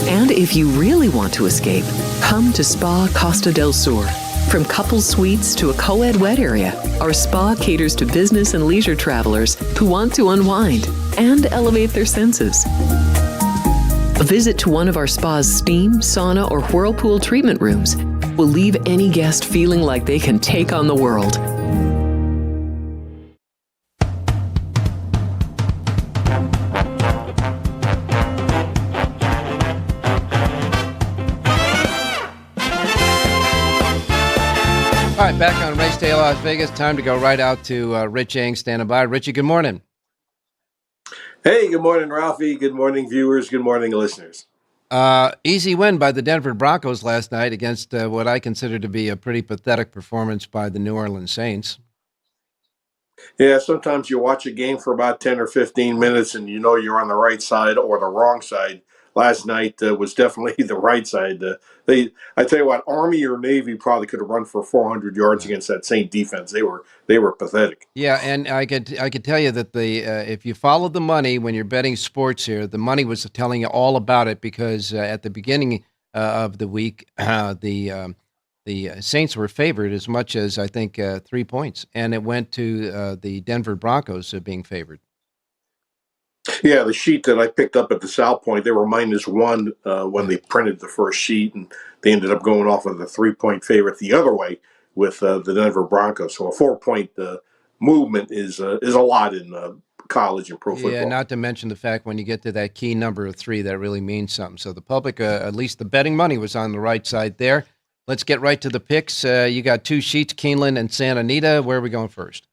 And if you really want to escape, come to Spa Costa del Sur. From couple suites to a co-ed wet area, our spa caters to business and leisure travelers who want to unwind and elevate their senses. A visit to one of our spa's steam, sauna, or whirlpool treatment rooms will leave any guest feeling like they can take on the world. All right, back on Race Day Las Vegas. Time to go right out to Rich Eng standing by. Richie, good morning. Hey, good morning, Ralphie. Good morning, viewers. Good morning, listeners. Easy win by the Denver Broncos last night against what I consider to be a pretty pathetic performance by the New Orleans Saints. Yeah, sometimes you watch a game for about 10 or 15 minutes and you know you're on the right side or the wrong side. Last night was definitely the right side. I tell you what, Army or Navy probably could have run for 400 yards against that Saint defense. They were pathetic. Yeah, and I could tell you that if you followed the money when you're betting sports here, the money was telling you all about it because at the beginning of the week, the Saints were favored as much as I think 3 points, and it went to the Denver Broncos being favored. Yeah, the sheet that I picked up at the South Point, they were -1 when they printed the first sheet, and they ended up going off of the 3-point favorite the other way. with the Denver Broncos. So a 4-point movement is a lot in college and pro football. Yeah, not to mention the fact when you get to that key number of 3, that really means something. So the public, at least the betting money, was on the right side there. Let's get right to the picks. You got 2 sheets, Keeneland and Santa Anita. Where are we going first?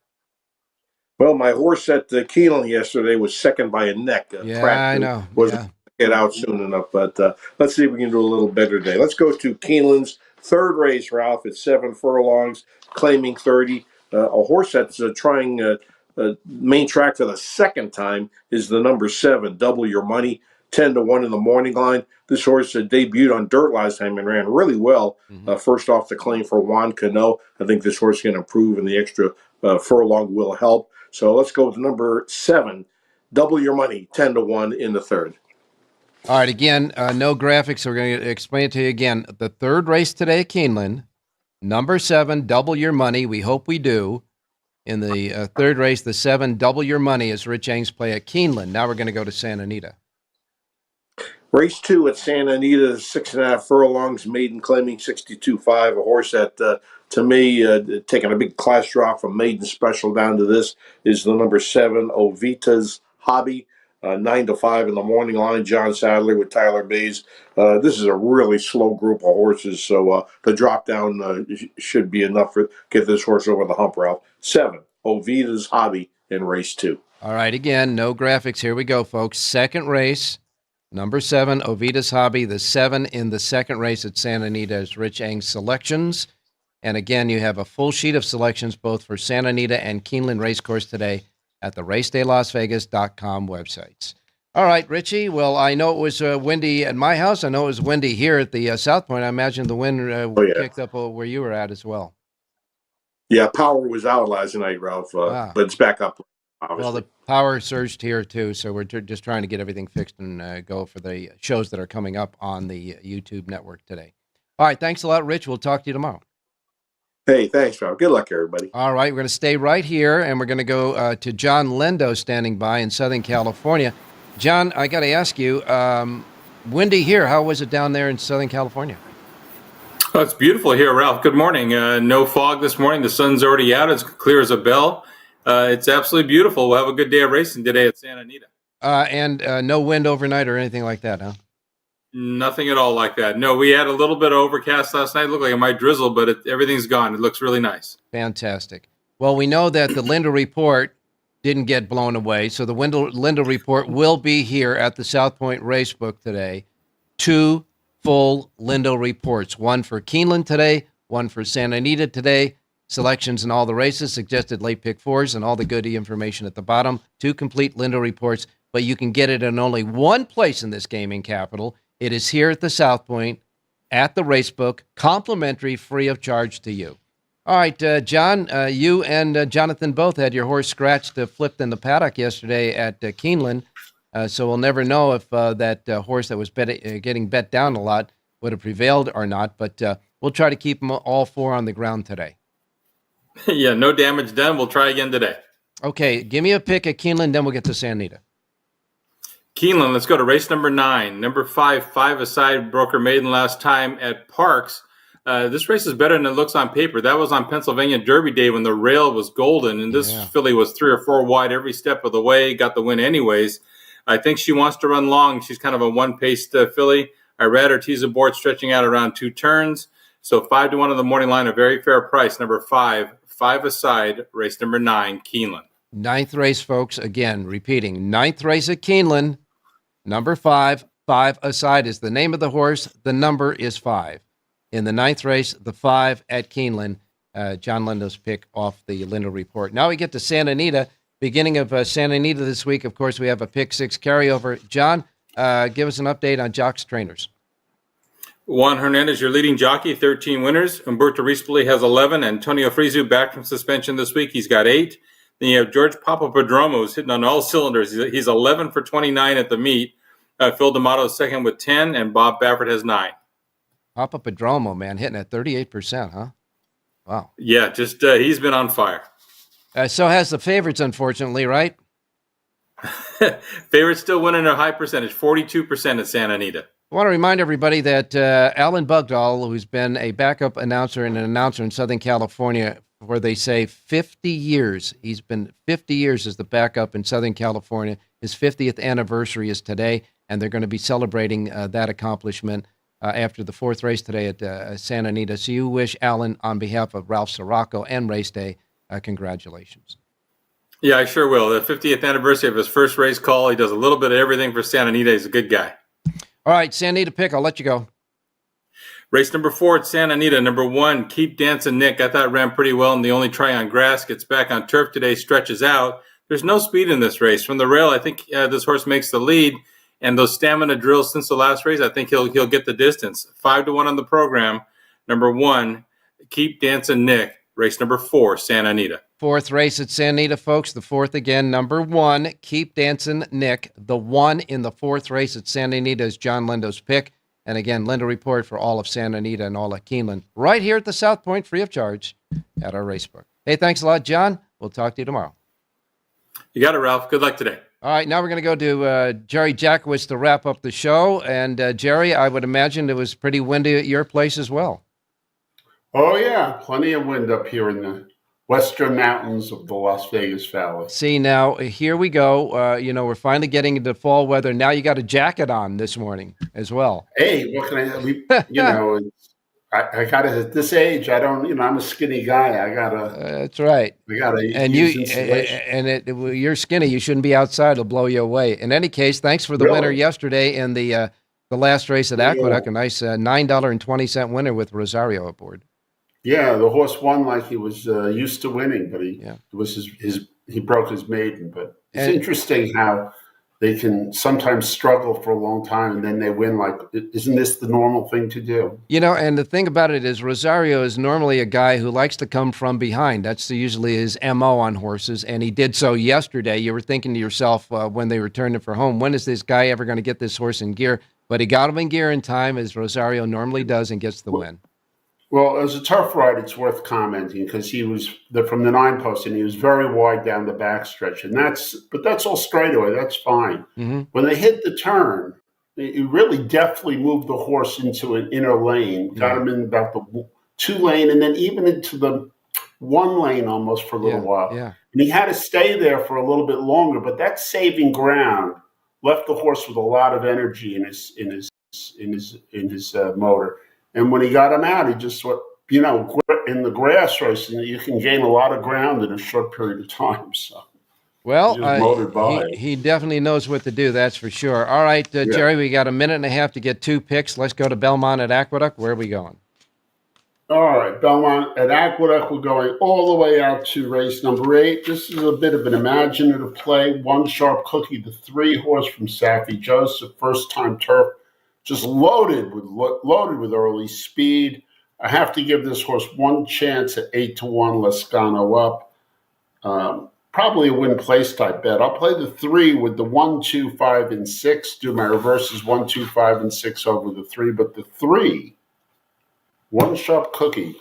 Well, my horse at Keeneland yesterday was second by a neck. I know. Wasn't get out soon enough, but let's see if we can do a little better today. Let's go to Keeneland's third race, Ralph. It's 7 furlongs, claiming 30. A horse that's trying main track for the second time is the number 7, Double Your Money, 10-1 in the morning line. This horse debuted on dirt last time and ran really well. First off the claim for Juan Cano. I think this horse can improve, and the extra furlong will help. So let's go with number 7, Double Your Money, 10-1 in the third. All right, again, no graphics, so we're going to explain it to you again. The third race today at Keeneland, number 7, Double Your Money. We hope we do. In the third race, the 7, Double Your Money, is Rich Eng's play at Keeneland. Now we're going to go to Santa Anita. Race 2 at Santa Anita, 6.5 furlongs, maiden claiming 62.5. A horse that, to me, taking a big class drop from maiden special down to this is the number 7, Ovita's Hobby. 9-5 in the morning line, John Sadler with Tyler Bays. This is a really slow group of horses, so the drop down should be enough to get this horse over the hump, Ralph. 7, Ovita's Hobby in race 2. All right, again, no graphics. Here we go, folks. Second race, number 7, Ovita's Hobby. The 7 in the second race at Santa Anita is Rich Eng's selections. And again, you have a full sheet of selections both for Santa Anita and Keeneland Racecourse today at the racedaylasvegas.com websites. All right, Richie. Well, I know it was windy at my house. I know it was windy here at the South Point. I imagine the wind picked up where you were at as well. Yeah, power was out last night, Ralph, but it's back up, obviously. Well, the power surged here, too, so we're just trying to get everything fixed and go for the shows that are coming up on the YouTube network today. All right, thanks a lot, Rich. We'll talk to you tomorrow. Hey, thanks, Ralph. Good luck, everybody. All right, we're going to stay right here, and we're going to go to John Lindo standing by in Southern California. John, I got to ask you, windy here. How was it down there in Southern California? Oh, it's beautiful here, Ralph. Good morning. No fog this morning. The sun's already out. It's clear as a bell. It's absolutely beautiful. We'll have a good day of racing today at Santa Anita. And no wind overnight or anything like that, huh? Nothing at all like that. No, we had a little bit of overcast last night. It looked like it might drizzle, but everything's gone. It looks really nice. Fantastic. Well, we know that the Lindo Report didn't get blown away, so the Lindo Report will be here at the South Point Racebook today. 2 full Lindo Reports, one for Keeneland today, one for Santa Anita today. Selections in all the races, suggested late pick 4s, and all the goodie information at the bottom. 2 complete Lindo Reports, but you can get it in only one place in this gaming capital. It is here at the South Point at the Racebook, complimentary, free of charge to you. All right, John, you and Jonathan both had your horse scratched, flipped in the paddock yesterday at Keeneland, so we'll never know if that horse that was getting bet down a lot would have prevailed or not, but we'll try to keep them all 4 on the ground today. Yeah, no damage done. We'll try again today. Okay, give me a pick at Keeneland, then we'll get to Santa Anita. Keeneland, let's go to race number 9. Number 5, 5-a-side, broker maiden last time at Parks. This race is better than it looks on paper. That was on Pennsylvania Derby Day when the rail was golden, and this filly was 3 or 4 wide every step of the way, got the win anyways. I think she wants to run long. She's kind of a one-paced filly. I read her teaser board stretching out around 2 turns. So 5-1 on the morning line, a very fair price. Number 5, 5-a-side, race number 9, Keeneland. 9th race, folks. Again, repeating, 9th race at Keeneland. Number 5, 5-a-side is the name of the horse. The number is 5. In the 9th race, the 5 at Keeneland. John Lindo's pick off the Lindo Report. Now we get to Santa Anita. Beginning of Santa Anita this week, of course, we have a pick 6 carryover. John, give us an update on Jock's trainers. Juan Hernandez, your leading jockey, 13 winners. Umberto Rispoli has 11. Antonio Frizu back from suspension this week. He's got 8. Then you have George Papadromo, who's hitting on all cylinders. He's 11 for 29 at the meet. Phil D'Amato is second with 10, and Bob Baffert has 9. Papadromo, man, hitting at 38%, huh? Wow. Yeah, just he's been on fire. So has the favorites, unfortunately, right? Favorites still winning a high percentage, 42% at Santa Anita. I want to remind everybody that Alan Bugdahl, who's been a backup announcer and an announcer in Southern California for, they say, 50 years. He's been 50 years as the backup in Southern California. His 50th anniversary is today, and they're going to be celebrating that accomplishment after the fourth race today at Santa Anita. So you wish Alan, on behalf of Ralph Siraco and Race Day, congratulations. Yeah, I sure will. The 50th anniversary of his first race call. He does a little bit of everything for Santa Anita. He's a good guy. All right, Santa Anita pick. I'll let you go. Race number 4 at Santa Anita. Number 1, Keep Dancing Nick. I thought it ran pretty well in the only try on grass. Gets back on turf today, stretches out. There's no speed in this race. From the rail, I think this horse makes the lead. And those stamina drills since the last race, I think he'll get the distance. 5-1 on the program. Number 1, Keep Dancing Nick. Race number 4, Santa Anita. Fourth race at Santa Anita, folks. The fourth again, number 1, Keep Dancing Nick. The 1 in the fourth race at Santa Anita is John Lindo's pick. And again, Lindo Report for all of Santa Anita and all of Keeneland, right here at the South Point, free of charge at our racebook. Hey, thanks a lot, John. We'll talk to you tomorrow. You got it, Ralph. Good luck today. All right, now we're going to go to Jerry Jackowitz to wrap up the show. And Jerry, I would imagine it was pretty windy at your place as well. Oh, yeah. Plenty of wind up here in the western mountains of the Las Vegas Valley. See, now, here we go. We're finally getting into fall weather. Now you got a jacket on this morning as well. Hey, what can I got to, at this age, I don't, I'm a skinny guy. I got to. That's right. We got to and use insulation. You're skinny. You shouldn't be outside. It'll blow you away. In any case, thanks for the winner yesterday in the last race at Aqueduct. A nice $9.20 winner with Rosario aboard. Yeah, the horse won like he was used to winning, but it was he broke his maiden. But it's interesting how they can sometimes struggle for a long time and then they win. Like, isn't this the normal thing to do? And the thing about it is Rosario is normally a guy who likes to come from behind. That's usually his MO on horses, and he did so yesterday. You were thinking to yourself when they returned it for home, when is this guy ever going to get this horse in gear? But he got him in gear in time, as Rosario normally does, and gets the win. Well, as a turf ride, it's worth commenting because he was from the 9 post and he was very wide down the backstretch, but that's all straightaway. That's fine. Mm-hmm. When they hit the turn, it really deftly moved the horse into an inner lane, got him in about the 2 lane, and then even into the 1 lane almost for a little while. Yeah. And he had to stay there for a little bit longer, but that saving ground left the horse with a lot of energy in his motor. And when he got him out, he just went, in the grass race, you can gain a lot of ground in a short period of time. So, well, he definitely knows what to do. That's for sure. All right, Jerry, we got a minute and a half to get 2 picks. Let's go to Belmont at Aqueduct. Where are we going? All right, Belmont at Aqueduct. We're going all the way out to race number 8. This is a bit of an imaginative play. One Sharp Cookie, the 3 horse from Saffie Joseph, first-time turf. Just loaded with early speed. I have to give this horse one chance at 8-1. Lascano up. Probably a win place type bet. I'll play the 3 with the 1, 2, 5, and 6. Do my reverses 1, 2, 5, and 6 over the 3. But the 3, One Sharp Cookie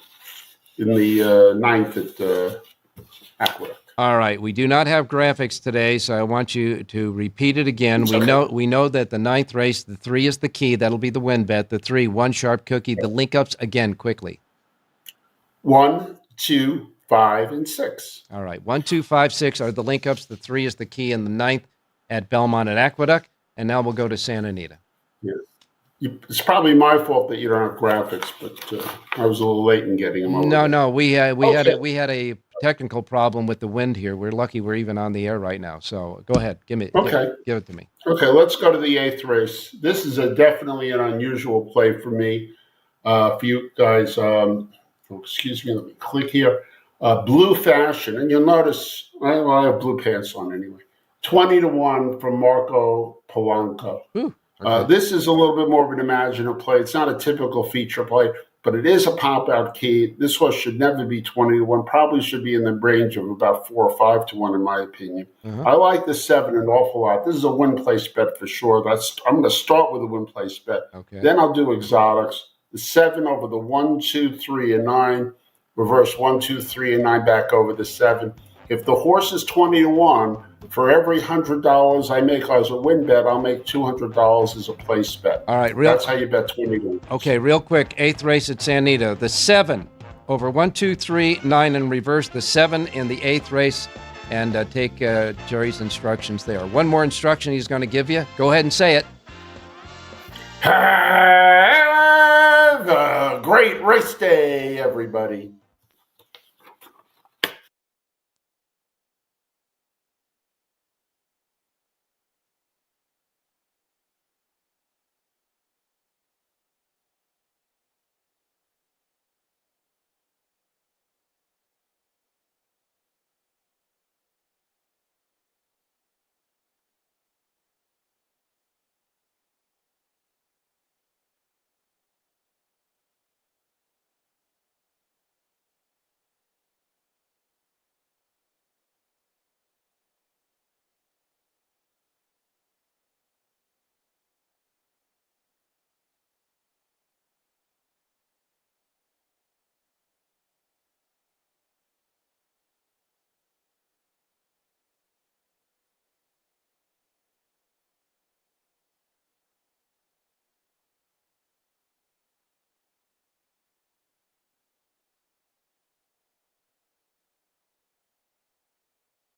in the 9th at Aqueduct. All right, we do not have graphics today, so I want you to repeat it again. We know that the 9th race, the 3 is the key. That'll be the win bet. The 3, One Sharp Cookie. The link-ups, again, quickly. 1, 2, 5, and 6. All right, 1, 2, 5, 6 are the link-ups. The 3 is the key in the 9th at Belmont at Aqueduct. And now we'll go to Santa Anita. Yeah. It's probably my fault that you don't have graphics, but I was a little late in getting them over. No, we had a technical problem with the wind here. We're lucky we're even on the air right now. So go ahead, give it to me. Okay, let's go to the 8th race. This is definitely an unusual play for me. For you guys, excuse me, let me click here. Blue Fashion, and you'll notice I have blue pants on anyway. 20-1 from Marco Polanco. Ooh. Okay. This is a little bit more of an imaginative play. It's not a typical feature play, but it is a pop-out key. This horse should never be 20-1. Probably should be in the range of about 4 or 5-1, in my opinion. Uh-huh. I like the 7 an awful lot. This is a win-place bet for sure. I'm going to start with a win-place bet. Okay. Then I'll do exotics. The 7 over the 1, 2, 3, and 9. Reverse 1, 2, 3, and 9 back over the 7. If the horse is 20-1, for every $100 I make as a win bet, I'll make $200 as a place bet. All right, that's how you bet 21. Okay, real quick, 8th race at San Anito. The 7 over 1, 2, 3, 9 in reverse. The 7 in the 8th race, and take Jerry's instructions there. One more instruction he's going to give you. Go ahead and say it. Have a great race day, everybody.